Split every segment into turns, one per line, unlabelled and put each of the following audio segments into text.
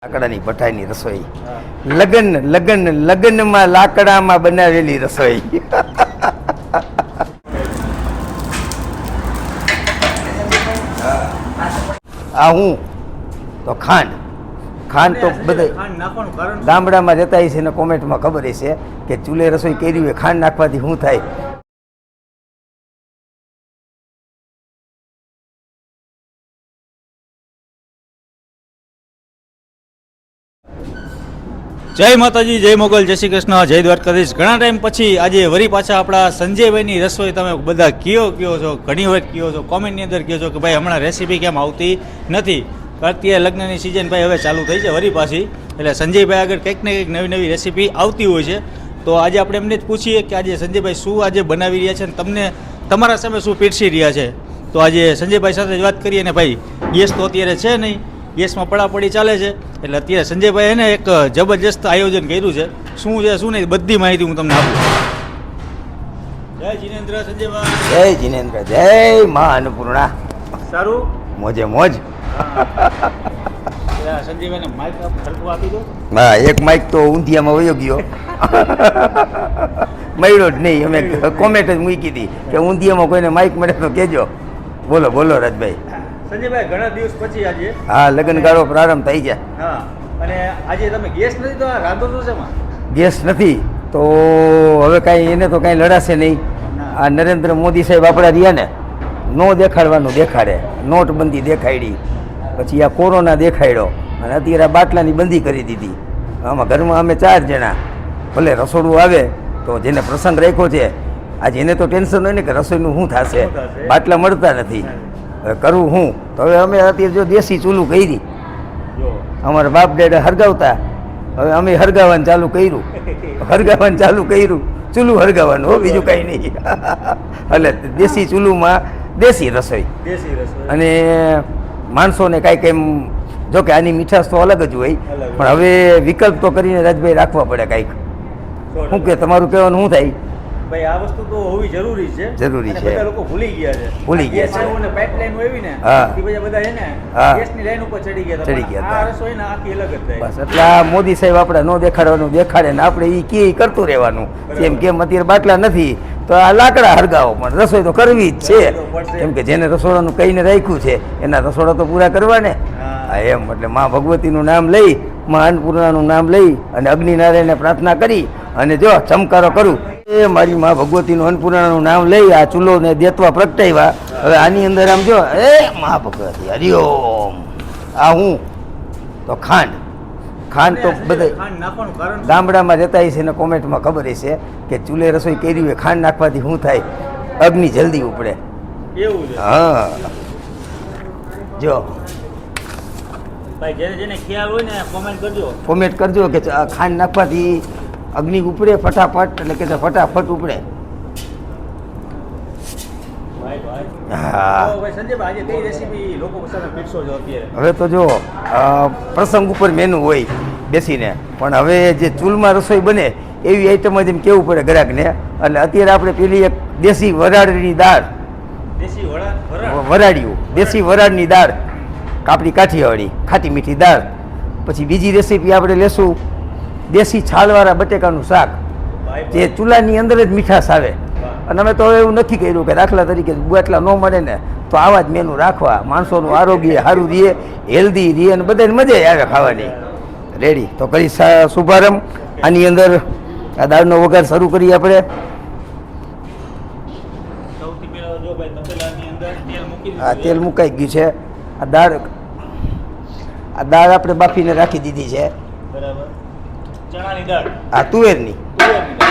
લાકડાની ભઠ્ઠાની રસોઈ લગ્નમાં લાકડામાં બનાવેલી રસોઈ. આ હું તો ખાંડ તો બધા ગામડામાં રહેતા છે ને કોમેન્ટમાં ખબર છે કે ચૂલે રસોઈ કરી હોય ખાંડ નાખવાથી શું થાય.
જય માતાજી, જય મોગલ, જય શ્રી કૃષ્ણ, જય દ્વારકાધીશ. ઘણા ટાઈમ પછી આજે વરી પાછા આપણા સંજયભાઈની રસોઈ તમે બધા કયો છો, ઘણી વખત કયો છો, કોમેન્ટની અંદર કહો છો કે ભાઈ હમણાં રેસીપી કેમ આવતી નથી. અત્યારે લગ્નની સિઝન ભાઈ હવે ચાલુ થઈ છે વરી પાછી, એટલે સંજયભાઈ આગળ કંઈક ને કંઈક નવી નવી રેસીપી આવતી હોય છે. તો આજે આપણે એમને જ પૂછીએ કે આજે સંજયભાઈ શું આજે બનાવી રહ્યા છે અને તમને તમારા સામે શું પીરસી રહ્યા છે. તો આજે સંજયભાઈ સાથે જ વાત કરીએ ને ભાઈ, ગેસ તો અત્યારે છે નહીં, ગેસમાં પડાપડી ચાલે છે, એટલે અત્યારે સંજયભાઈ એને એક જબરજસ્ત આયોજન કર્યું છે. શું છે શું નહીં બધી માહિતી હું તમને આપું. જય જીનેન્દ્ર સંજયભાઈ.
જય જીનેન્દ્ર, જય મા અન્નપૂર્ણા.
સારું,
મોજે મોજ.
સંજયભાઈને માઇક હરખું આપી દો.
હા, એક માઇક તો ઊંધિયામાં વયો ગયો, મળ્યો જ નહીં. અમે કોમેન્ટ જ મૂકી હતી કે ઊંધિયામાં કોઈને માઇક મળે તો કહેજો. બોલો બોલો રાજભાઈ.
સંજયભાઈ ઘણા દિવસ પછી આજે
હા લગ્નગાળો પ્રારંભ થઈ જાય.
હા, અને આજે તમે ગેસ નથી તો રાંધો તો છે માં
ગેસ નથી તો હવે કાંઈ એને તો કાંઈ લડાશે નહીં. આ નરેન્દ્ર મોદી સાહેબ આપણા રહ્યા ને, નો દેખાડવાનું દેખાડે, નોટબંધી દેખાડી, પછી આ કોરોના દેખાડ્યો, અને અત્યારે આ બાટલાની બંધી કરી દીધી. આમાં ઘરમાં અમે 4 જણા, ભલે રસોડું આવે તો જેને પ્રસંગ રાખ્યો છે આજે એને તો ટેન્શન હોય ને કે રસોઈનું શું થશે, બાટલા મળતા નથી, હવે કરવું હું. તો હવે અમે અત્યારે જો દેશી ચૂલું કરી, અમારા બાપ ડેડા હરગાવતા, હવે અમે હરગાવાનું ચાલુ કર્યું, ચૂલું હરગાવાનું, હો બીજું કાંઈ નહીં. એટલે દેશી ચૂલુમાં દેશી રસોઈ. અને માણસોને કાંઈક એમ, જો કે આની મીઠાશ તો અલગ જ હોય, પણ હવે વિકલ્પ તો કરીને રાજભાઈ રાખવા પડે કાંઈક. શું કે તમારું કહેવાનું શું થાય?
ભાઈ આ વસ્તુ તો હોવી જરૂરી છે. બધા લોકો ભૂલી ગયા છે. પાઇપલાઈન આવી ને એ બધા એને ગેસની લાઈન ઉપર ચડી ગયા. આ રસોઈ ને આખી અલગ જ થાય.
બસ એટલે આ મોદી સાહેબ આપણે નો દેખાડવાનું દેખાડે ને આપણે એ કે કરતું રહેવાનું. કેમ અત્યારે બાટલા નથી તો આ લાકડા હરગાવો, પણ રસોઈ તો કરવી જ છે. કેમ કે જેને રસોડાનું કહીને રાખ્યું છે એના રસોડા તો પૂરા કરવા ને. હા એમ, એટલે મા ભગવતીનું નામ લઈ, મા અન્નપૂર્ણાનું નામ લઈ અને અગ્નિનારાયણને પ્રાર્થના કરી અને જો ચમકારો કરું એ મારી મા ભગવતીનું અન્નપૂર્ણાનું નામ લઈ આ ચૂલો ને દેતવા પ્રગટાવ્યા. હવે આની અંદર આમ જો એ મા ભગવતી હરિઓમ. આ હું તો ખાંડ તો બધા ગામડામાં રહેતા છે ને કોમેન્ટમાં ખબર છે કે ચૂલે રસોઈ કરી હોય ખાંડ નાખવાથી શું થાય, અગ્નિ જલ્દી ઉપડે. હા જો કોમેન્ટ કરજો કે ખાંડ નાખવાથી અગ્નિ ઉપડે ફટાફટ, એટલે કે ફટાફટ ઉપડે. હા હવે તો જો પ્રસંગ ઉપર મેનુ હોય બેસીને, પણ હવે જે ચૂલમાં રસોઈ બને એવી આઈટમ જ એમ કેવું પડે ગ્રાહકને. એટલે અત્યારે આપણે પેલી એક દેશી વરાળની દાળ, દેશી વરાળની દાળ, કાપડી કાઠિયાવાડી ખાટી મીઠી દાળ. પછી બીજી રેસીપી આપણે લેશું દેશી છાલવાળા બટેકાનું શાક, જે ચૂલાની અંદર જ મીઠાશ આવે. અને અમે તો એવું નક્કી કર્યું કે દાખલા તરીકે બાટલા ન મળે ને તો આવા જ મેનુ રાખવા, માણસોનું આરોગ્ય સારું રહે, હેલ્ધી રહે અને બધાને મજા આવે ખાવાની. રેડી તો કરી શુભારંભ. આની અંદર આ દાળનો વઘાર શરૂ કરીએ આપણે. આ તેલ મુકાઈ ગયું છે. આ દાળ આપણે બાફીને રાખી દીધી છે. આ તુવેરની.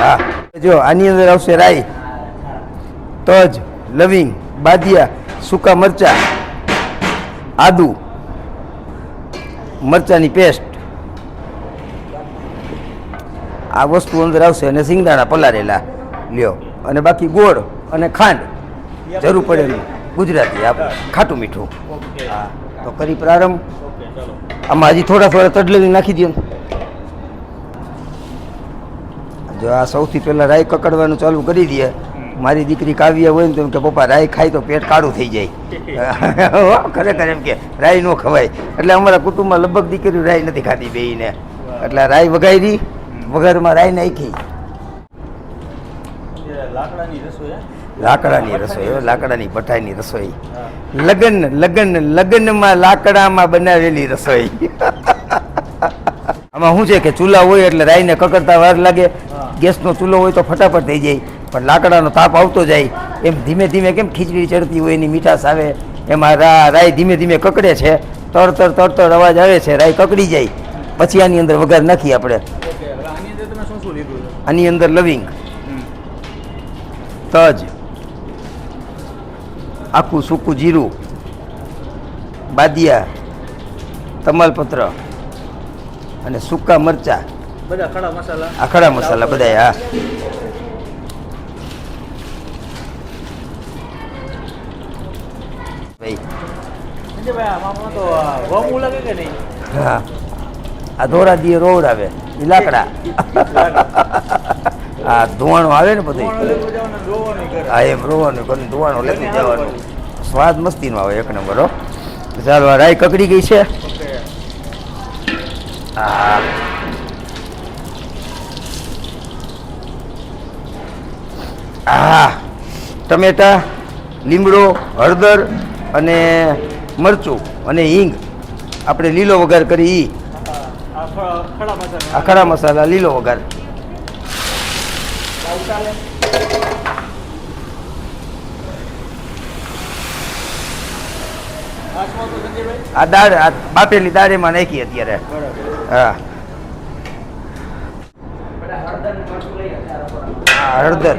હા જો આની અંદર આવશે રાઈ, તજ, લવિંગ, બાદિયા, સૂકા મરચા, આદુ, મરચાની પેસ્ટ, આ વસ્તુ અંદર આવશે, અને સિંગદાણા પલાળેલા લ્યો, અને બાકી ગોળ અને ખાંડ જરૂર પડે, ગુજરાતી આપણે ખાટું મીઠું. હા તો કરી પ્રારંભ. આમાં હજી થોડા તડલેલી નાખી દો. જો આ સૌથી પહેલાં રાઈ કકડવાનું ચાલુ કરી દઈએ. મારી દીકરી કાવ્ય હોય ને તો એમ કે પપ્પા રાઈ ખાય તો પેટ કાળું થઈ જાય. ખરેખર એમ કે રાઈ ન ખવાય. એટલે અમારા કુટુંબમાં લગભગ દીકરીઓ રાઈ નથી ખાતી બેયને. એટલે રાઈ વઘારી, વઘારમાં રાઈ નાખી.
લાકડાની રસોઈ
લાકડાની રસોઈ, લાકડાની ભઠ્ઠાઈની રસોઈ. લગ્નમાં લાકડામાં બનાવેલી રસોઈ. આમાં શું છે કે ચૂલા હોય એટલે રાઈને કકડતા વાર લાગે. ગેસનો ચૂલો હોય તો ફટાફટ થઈ જાય, પણ લાકડાનો તાપ આવતો જાય એમ ધીમે ધીમે કેમ ખીચડી ચડતી હોય એની મીઠાશ આવે એમાં રાઈ ધીમે ધીમે કકડે છે. તરતર તરતર અવાજ આવે છે, રાઈ કકડી જાય. પછી આની અંદર વઘાર નાખીએ આપણે. આની અંદર લવિંગ, તજ, આખું સૂકું જીરું, બાદિયા, તમાલપત્ર અને સૂકા મરચા,
બધા ખડા મસાલા.
આ ખડા મસાલા બધા. હા, ભાઈ
આમાં તો વમું લાગે કે નહીં?
હા, આ ધોરા દીએ રોવડાવે એ લાકડા. આ ધોવાણું આવે ને બધું. હા, એમ રોવાનું કરીને ધોવાણું લેતું જવાનું. સ્વાદ મસ્તીનો આવે એક નંબર. હો, ચાલો આ રાઈ કકડી ગઈ છે. હા, ટમેટા, લીમડો, હળદર અને મરચું અને હિંગ આપણે લીલો વઘાર કરી. આ ખડા મસાલા લીલો વઘાર. આ દાળ, આ બાફેલી દાળ એમાં નાખી અત્યારે. હા, હળદર,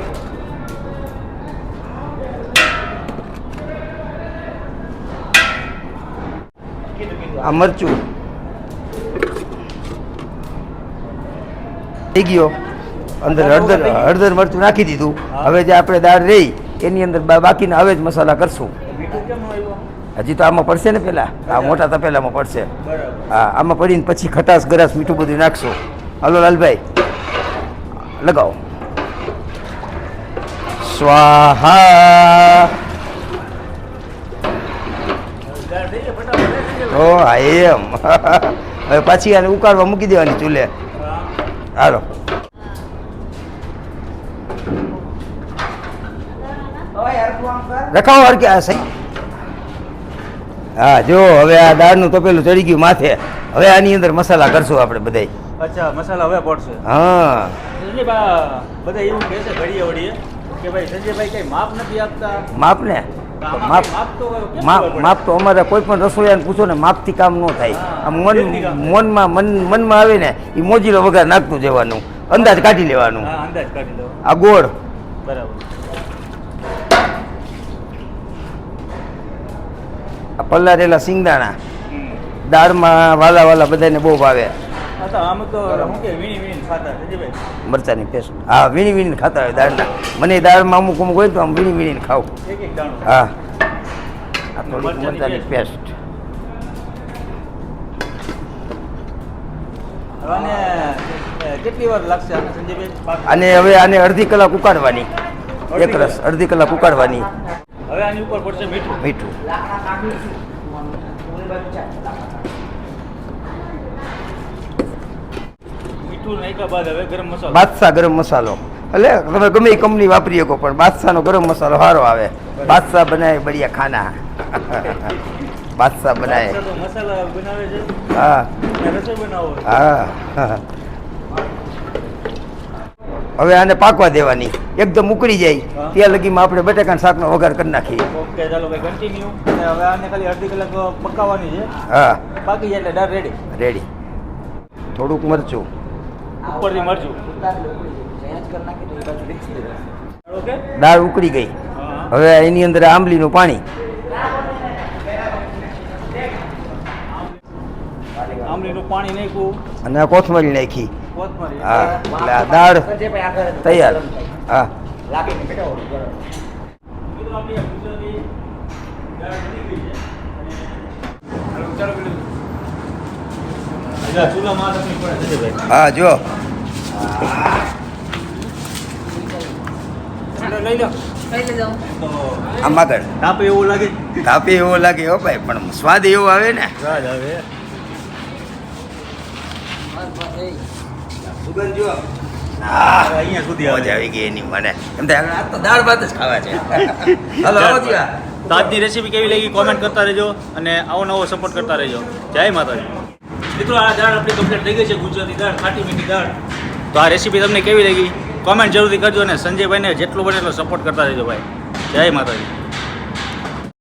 આ મરચું થઈ ગયો. અંદર હળદર મરચું નાખી દીધું. હવે જે આપણે દાળ રહી એની અંદર બાકીના હવે જ મસાલા કરશું. હજી તો આમાં પડશે ને પેલા, આ મોટા તપેલામાં પડશે. હા, આમાં પડીને પછી ખટાશ ગરાસ મીઠું બધું નાખશું. હાલો લાલભાઈ, લગાવો. સ્વાહા. ઓ હા, એમ. હવે પાછી આને ઉકાળવા મૂકી દેવાની ચૂલે. હાલો, રખાવો હરકે આ સહી. હા, જો હવે આ દાળનું તપેલું ચડી ગયું માથે. હવે આની અંદર મસાલા કરશું આપણે બધા.
અચ્છા, મસાલા હવે પડશે.
હા,
બધા એવું કહે છે ઘડીએ વળીએ કે ભાઈ સંજયભાઈ કઈ માપ નથી આપતા.
માપ ને માપ તો અમારે કોઈ પણ રસોઈયાને પૂછો ને માપથી કામ ન થાય. આ મનમાં આવે ને એ મોજીલો વગર નાખતું જવાનું, અંદાજ કાઢી લેવાનું.
અંદાજ કાઢી લો.
આ ગોળ,
બરાબર.
આ પલારેલા સિંગદાણા દાળમાં વાલા વાલા બધાને બહુ ભાવે. મરચાની પેસ્ટ, હા, વીણી વીણીને ખાતા હોય દાળના. મને દાળમાં અમુક અમુક હોય તો આમ વીણી વીણીને ખાવ. હા, આ થોડી મરચાની પેસ્ટ.
કેટલી વાર લાગશે સંજયભાઈ?
અને હવે આને અડધી કલાક ઉકાળવાની. એક રસ અડધી કલાક ઉકાળવાની.
હવે આની ઉપર પડશે મીઠું.
મીઠું,
નાખ્યા બાદ હવે ગરમ મસાલો.
બાદશાહ ગરમ મસાલો. એટલે તમે ગમે એ કંપની વાપરી શકો પણ બાદશાહનો ગરમ મસાલો સારો આવે. બાદશાહ બનાવે બઢિયા ખાના. બાદશાહ બનાવે.
મસાલા બનાવે છે.
હા,
રસોઈ બનાવો.
હા. હવે આને પાકવા દેવાની. એકદમ ઉકળી જાય ત્યાં લગીમાં આપણે બટાકાના શાકનો વઘાર કરી નાખીએ.
ઓકે, ચાલો ભાઈ, કન્ટિન્યુ. હવે આને ખાલી અડધી કલાક પકાવવાની છે.
હા,
પાકી જાય એટલે દાળ રેડી.
રેડી. થોડુંક મરચું
ઉપરથી મરચું. ઓકે,
દાળ ઉકળી ગઈ. હવે એની અંદર આંબલીનું પાણી.
આંબલીનું પાણી નાખ્યું
અને કોથમરી નાખી.
કોથમરી.
હા, એટલે આ દાળ તૈયાર. હા, હા, જો આમ આગળ
તાપે એવું લાગે
કાપી એવો લાગે હો ભાઈ, પણ સ્વાદ એવો આવે ને.
સ્વાદ આવે.
સુગંધ જો
અહીંયા સુધી આવે.
મોજ આવી ગઈ એની મને. એમ થાય હવે આ તો દાળ ભાત જ ખાવા છે. હાલો આવો જીવા.
તો આજની રેસીપી કેવી લાગી કોમેન્ટ કરતા રહેજો અને આવો નવો સપોર્ટ કરતા રહેજો. જય માતાજી. મિત્રો આ દાળ આપણી કમ્પ્લીટ થઈ ગઈ છે, ગુજરાતી દાળ, ખાટી મીઠી દાળ. તો આ રેસીપી તમને કેવી લાગી કોમેન્ટ જરૂરથી કરજો અને સંજયભાઈને જેટલું બને એટલો સપોર્ટ કરતા રહેજો ભાઈ. જય માતાજી.